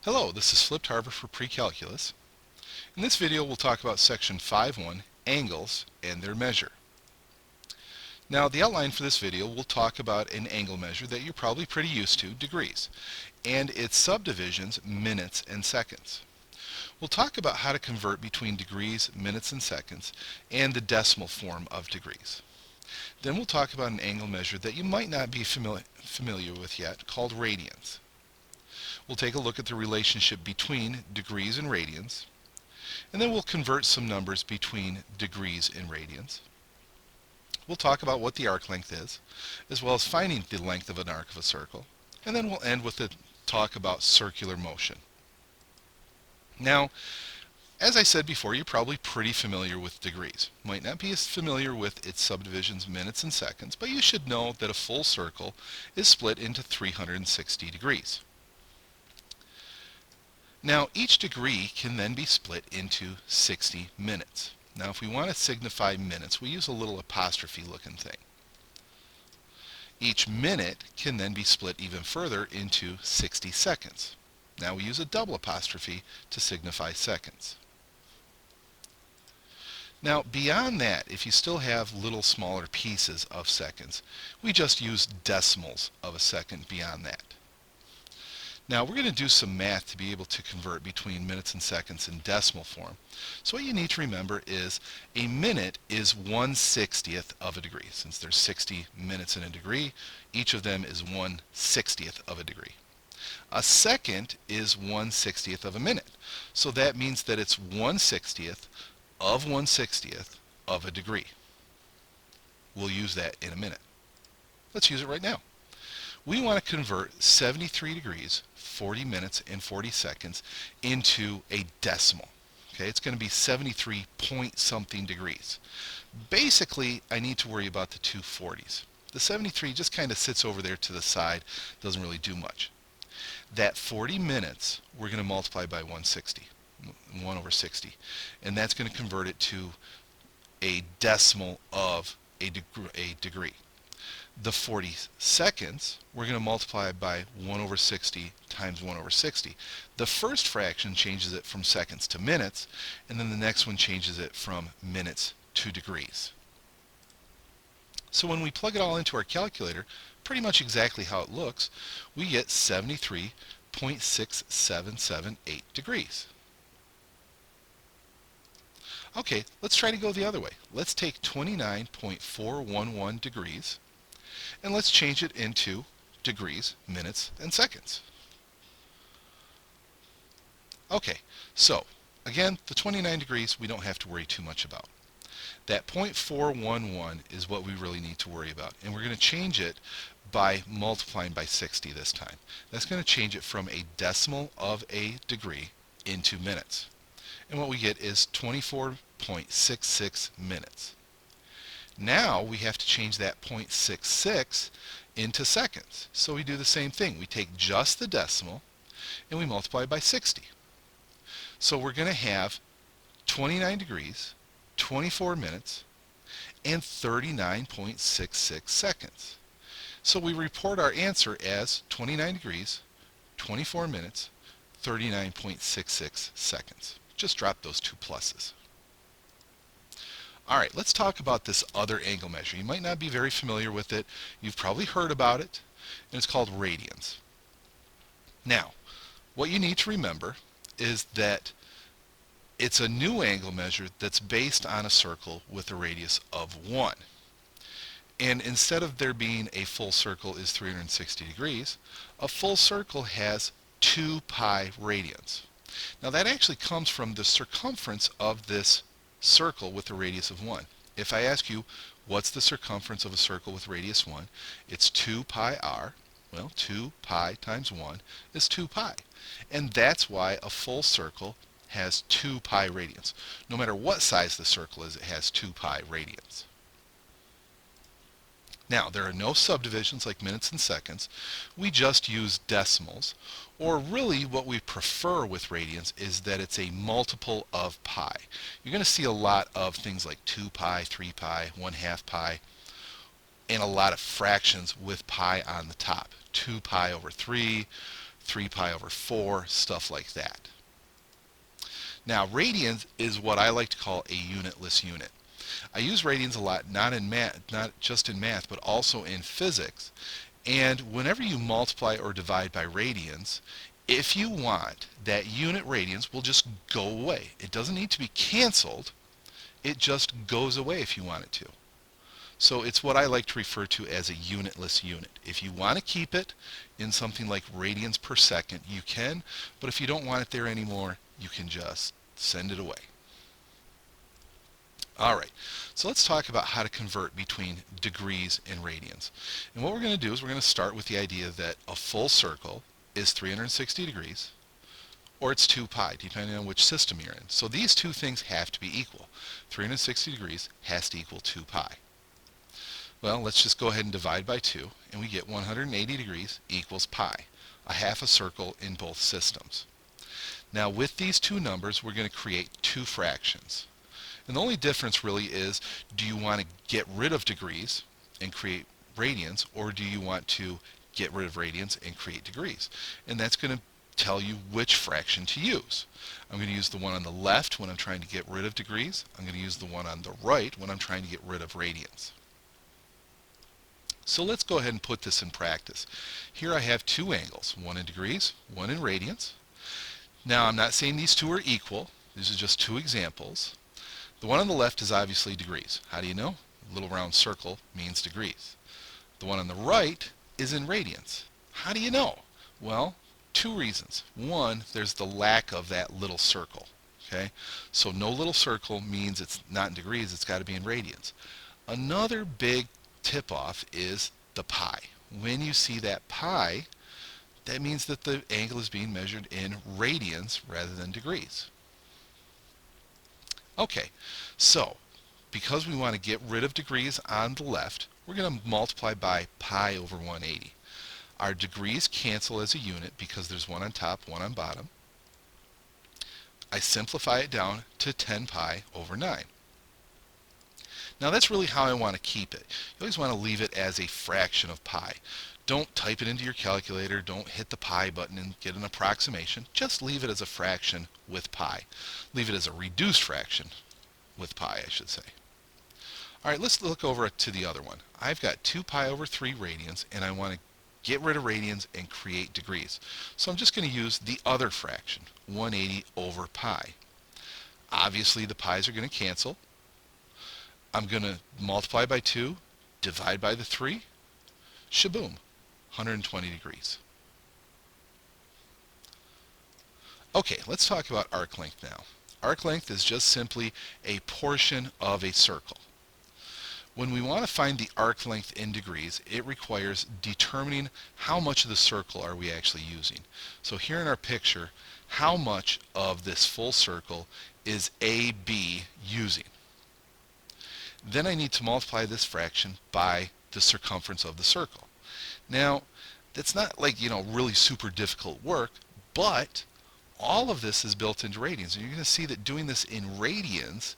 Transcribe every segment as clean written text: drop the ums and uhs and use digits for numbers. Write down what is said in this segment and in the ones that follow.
Hello, this is FlippedHarber for Precalculus. In this video we'll talk about section 5.1, angles and their measure. Now the outline for this video will talk about an angle measure that you're probably pretty used to, degrees, and its subdivisions, minutes and seconds. We'll talk about how to convert between degrees, minutes and seconds, and the decimal form of degrees. Then we'll talk about an angle measure that you might not be familiar with yet, called radians. We'll take a look at the relationship between degrees and radians, and then we'll convert some numbers between degrees and radians. We'll talk about what the arc length is, as well as finding the length of an arc of a circle, and then we'll end with a talk about circular motion. Now, as I said before, you're probably pretty familiar with degrees. Might not be as familiar with its subdivisions, minutes and seconds, but you should know that a full circle is split into 360 degrees. Now each degree can then be split into 60 minutes. Now if we want to signify minutes, we use a little apostrophe looking thing. Each minute can then be split even further into 60 seconds. Now we use a double apostrophe to signify seconds. Now beyond that, if you still have little smaller pieces of seconds, we just use decimals of a second beyond that. Now we're going to do some math to be able to convert between minutes and seconds in decimal form. So what you need to remember is a minute is 1/60th of a degree. Since there's 60 minutes in a degree, each of them is 1/60th of a degree. A second is 1/60th of a minute. So that means that it's 1/60th of 1/60th of a degree. We'll use that in a minute. Let's use it right now. We want to convert 73 degrees, 40 minutes, and 40 seconds into a decimal. Okay, it's going to be 73 point something degrees. Basically, I need to worry about the two 40s. The 73 just kind of sits over there to the side, doesn't really do much. That 40 minutes, we're going to multiply by 160, 1/60, and that's going to convert it to a decimal of a degree. The 40 seconds, we're going to multiply by 1/60 times 1/60. The first fraction changes it from seconds to minutes, and then the next one changes it from minutes to degrees. So when we plug it all into our calculator, pretty much exactly how it looks, we get 73.6778 degrees. Okay, let's try to go the other way. Let's take 29.411 degrees, and let's change it into degrees, minutes, and seconds. Okay, so again, the 29 degrees we don't have to worry too much about. That 0.411 is what we really need to worry about, and we're going to change it by multiplying by 60 this time. That's going to change it from a decimal of a degree into minutes. And what we get is 24.66 minutes. Now we have to change that 0.66 into seconds. So we do the same thing. We take just the decimal and we multiply by 60. So we're going to have 29 degrees, 24 minutes, and 39.66 seconds. So we report our answer as 29 degrees, 24 minutes, 39.66 seconds. Just drop those two pluses. Alright, let's talk about this other angle measure. You might not be very familiar with it. You've probably heard about it, and it's called radians. Now, what you need to remember is that it's a new angle measure that's based on a circle with a radius of 1. And instead of there being a full circle is 360 degrees, a full circle has 2 pi radians. Now that actually comes from the circumference of this circle with a radius of 1. If I ask you, what's the circumference of a circle with radius 1? It's 2 pi r. Well, 2 pi times 1 is 2 pi. And that's why a full circle has 2 pi radians. No matter what size the circle is, it has 2 pi radians. Now, there are no subdivisions like minutes and seconds. We just use decimals, or really what we prefer with radians is that it's a multiple of pi. You're going to see a lot of things like 2 pi, 3 pi, 1/2 pi, and a lot of fractions with pi on the top. 2 pi over 3, 3 pi over 4, stuff like that. Now, radians is what I like to call a unitless unit. I use radians a lot, not just in math, but also in physics. And whenever you multiply or divide by radians, if you want, that unit radians will just go away. It doesn't need to be canceled. It just goes away if you want it to. So it's what I like to refer to as a unitless unit. If you want to keep it in something like radians per second, you can, but if you don't want it there anymore, you can just send it away. Alright, so let's talk about how to convert between degrees and radians. And what we're going to do is we're going to start with the idea that a full circle is 360 degrees, or it's 2 pi, depending on which system you're in. So these two things have to be equal. 360 degrees has to equal 2 pi. Well, let's just go ahead and divide by 2, and we get 180 degrees equals pi, a half a circle in both systems. Now with these two numbers, we're going to create two fractions. And the only difference really is, do you want to get rid of degrees and create radians, or do you want to get rid of radians and create degrees? And that's going to tell you which fraction to use. I'm going to use the one on the left when I'm trying to get rid of degrees. I'm going to use the one on the right when I'm trying to get rid of radians. So let's go ahead and put this in practice. Here I have two angles, one in degrees, one in radians. Now I'm not saying these two are equal. These are just two examples. The one on the left is obviously degrees. How do you know? A little round circle means degrees. The one on the right is in radians. How do you know? Well, two reasons. One, there's the lack of that little circle. Okay? So no little circle means it's not in degrees, it's got to be in radians. Another big tip-off is the pi. When you see that pi, that means that the angle is being measured in radians rather than degrees. Okay, so because we want to get rid of degrees on the left, we're going to multiply by pi over 180. Our degrees cancel as a unit because there's one on top, one on bottom. I simplify it down to 10 pi over 9. Now that's really how I want to keep it. You always want to leave it as a fraction of pi. Don't type it into your calculator, don't hit the pi button and get an approximation. Just leave it as a fraction with pi. Leave it as a reduced fraction with pi, I should say. Alright, let's look over to the other one. I've got 2 pi over 3 radians, and I want to get rid of radians and create degrees. So I'm just going to use the other fraction, 180 over pi. Obviously the pi's are going to cancel. I'm going to multiply by 2, divide by the 3, shaboom, 120 degrees. Okay, let's talk about arc length now. Arc length is just simply a portion of a circle. When we want to find the arc length in degrees, it requires determining how much of the circle are we actually using. So here in our picture, how much of this full circle is AB using? Then I need to multiply this fraction by the circumference of the circle. Now, that's not like, really super difficult work, but all of this is built into radians. And you're going to see that doing this in radians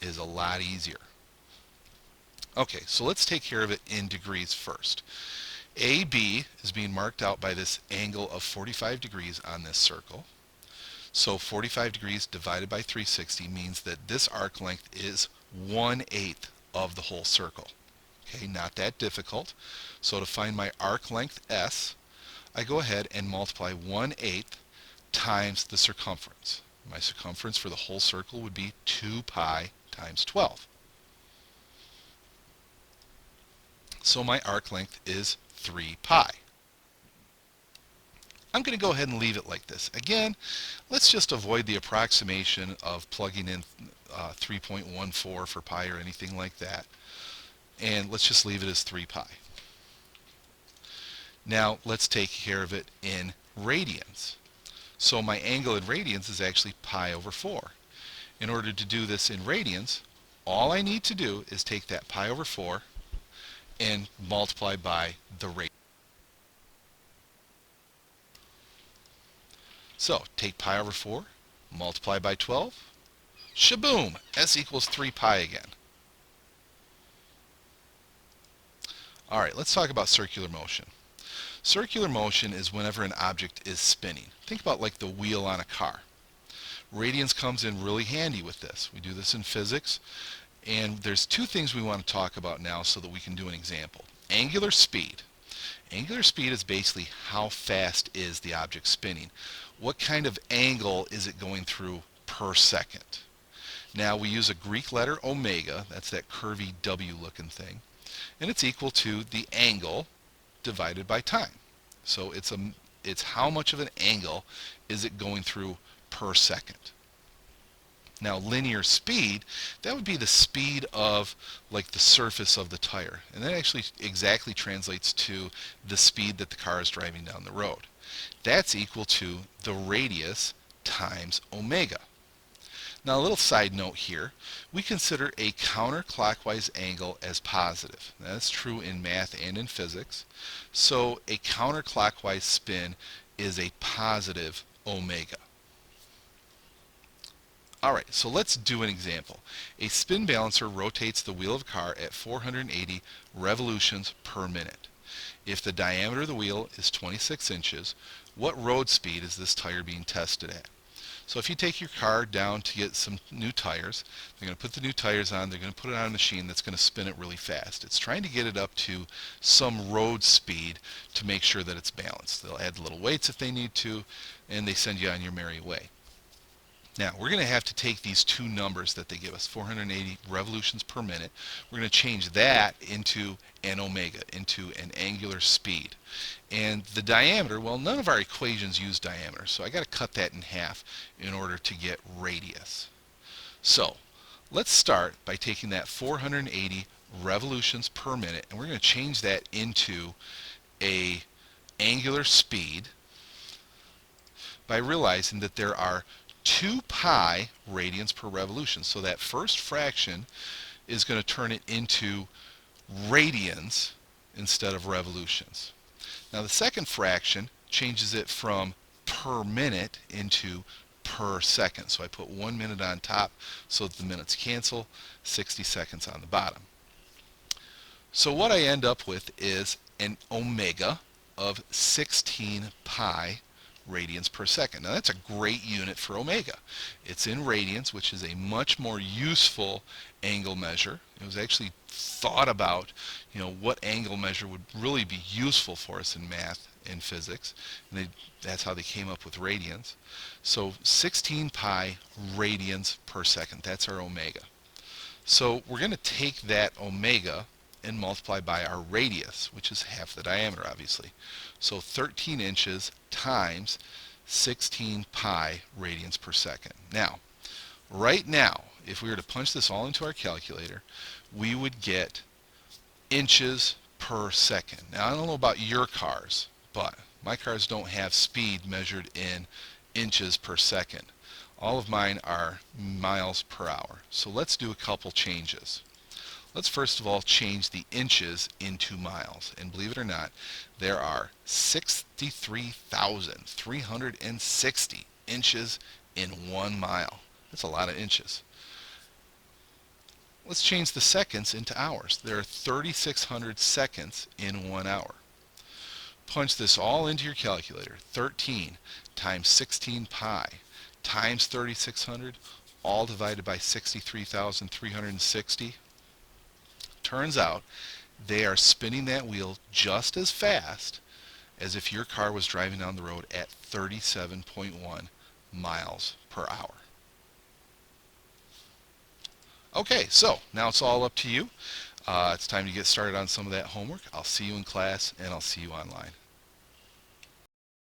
is a lot easier. Okay, so let's take care of it in degrees first. AB is being marked out by this angle of 45 degrees on this circle. So 45 degrees divided by 360 means that this arc length is 1/8 of the whole circle. Okay, not that difficult. So to find my arc length S, I go ahead and multiply 1/8 times the circumference. My circumference for the whole circle would be 2 pi times 12. So my arc length is 3 pi. I'm going to go ahead and leave it like this. Again, let's just avoid the approximation of plugging in 3.14 for pi or anything like that. And let's just leave it as 3 pi. Now let's take care of it in radians. So my angle in radians is actually pi over 4. In order to do this in radians, all I need to do is take that pi over 4 and multiply by the radians. So take pi over 4, multiply by 12, shaboom, S equals 3 pi again. Alright, let's talk about circular motion. Circular motion is whenever an object is spinning. Think about like the wheel on a car. Radians comes in really handy with this. We do this in physics, and there's two things we want to talk about now so that we can do an example. Angular speed. Angular speed is basically how fast is the object spinning. What kind of angle is it going through per second? Now we use a Greek letter omega, that's that curvy W looking thing, and it's equal to the angle divided by time. So it's how much of an angle is it going through per second. Now linear speed, that would be the speed of like the surface of the tire, and that actually exactly translates to the speed that the car is driving down the road. That's equal to the radius times omega. Now a little side note here, we consider a counterclockwise angle as positive. That's true in math and in physics. So a counterclockwise spin is a positive omega. Alright, so let's do an example. A spin balancer rotates the wheel of a car at 480 revolutions per minute. If the diameter of the wheel is 26 inches, what road speed is this tire being tested at? So if you take your car down to get some new tires, they're going to put the new tires on, they're going to put it on a machine that's going to spin it really fast. It's trying to get it up to some road speed to make sure that it's balanced. They'll add little weights if they need to, and they send you on your merry way. Now, we're going to have to take these two numbers that they give us, 480 revolutions per minute. We're going to change that into an omega, into an angular speed. And the diameter, well, none of our equations use diameter, so I got to cut that in half in order to get radius. So, let's start by taking that 480 revolutions per minute, and we're going to change that into a angular speed by realizing that there are 2 pi radians per revolution. So that first fraction is going to turn it into radians instead of revolutions. Now the second fraction changes it from per minute into per second. So I put 1 minute on top so that the minutes cancel, 60 seconds on the bottom. So what I end up with is an omega of 16 pi radians per second. Now that's a great unit for omega. It's in radians, which is a much more useful angle measure. It was actually thought about, what angle measure would really be useful for us in math and physics, and that's how they came up with radians. So 16 pi radians per second, that's our omega. So we're going to take that omega and multiply by our radius, which is half the diameter, obviously. So 13 inches times 16 pi radians per second. Now, right now, if we were to punch this all into our calculator, we would get inches per second. Now, I don't know about your cars, but my cars don't have speed measured in inches per second. All of mine are miles per hour. So let's do a couple changes. Let's first of all change the inches into miles. And believe it or not, there are 63,360 inches in 1 mile. That's a lot of inches. Let's change the seconds into hours. There are 3,600 seconds in 1 hour. Punch this all into your calculator. 13 times 16 pi times 3,600, all divided by 63,360. Turns out they are spinning that wheel just as fast as if your car was driving down the road at 37.1 miles per hour. Okay, so now it's all up to you. It's time to get started on some of that homework. I'll see you in class, and I'll see you online.